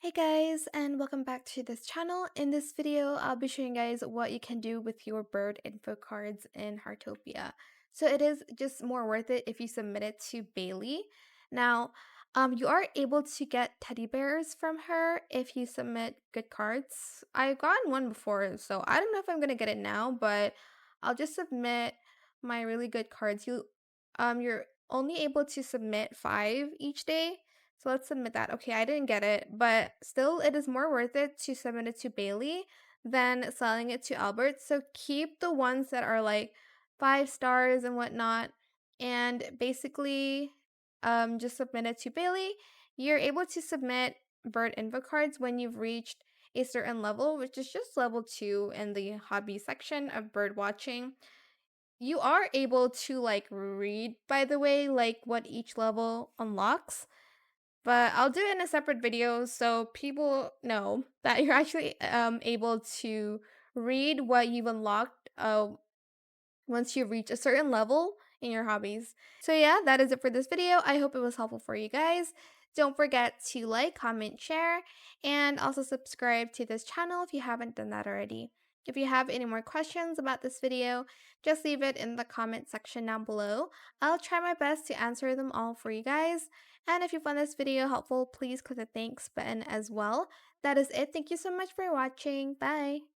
Hey guys, and welcome back to this channel. In this video, I'll be showing you guys what you can do with your bird info cards in Heartopia. So it is just more worth it if you submit it to Bailey. Now, you are able to get teddy bears from her if you submit good cards. I've gotten one before, so I don't know if I'm gonna get it now, but I'll just submit my really good cards. You're only able to submit 5 each day. So let's submit that. Okay, I didn't get it, but still, it is more worth it to submit it to Bailey than selling it to Albert. So keep the ones that are like 5 stars and whatnot, and basically, just submit it to Bailey. You're able to submit bird info cards when you've reached a certain level, which is just level 2 in the hobby section of bird watching. You are able to like read, by the way, like what each level unlocks. But I'll do it in a separate video so people know that you're actually able to read what you've unlocked once you reach a certain level in your hobbies. So yeah, that is it for this video. I hope it was helpful for you guys. Don't forget to like, comment, share, and also subscribe to this channel if you haven't done that already. If you have any more questions about this video, just leave it in the comment section down below. I'll try my best to answer them all for you guys. And if you found this video helpful, please click the thanks button as well. That is it. Thank you so much for watching. Bye.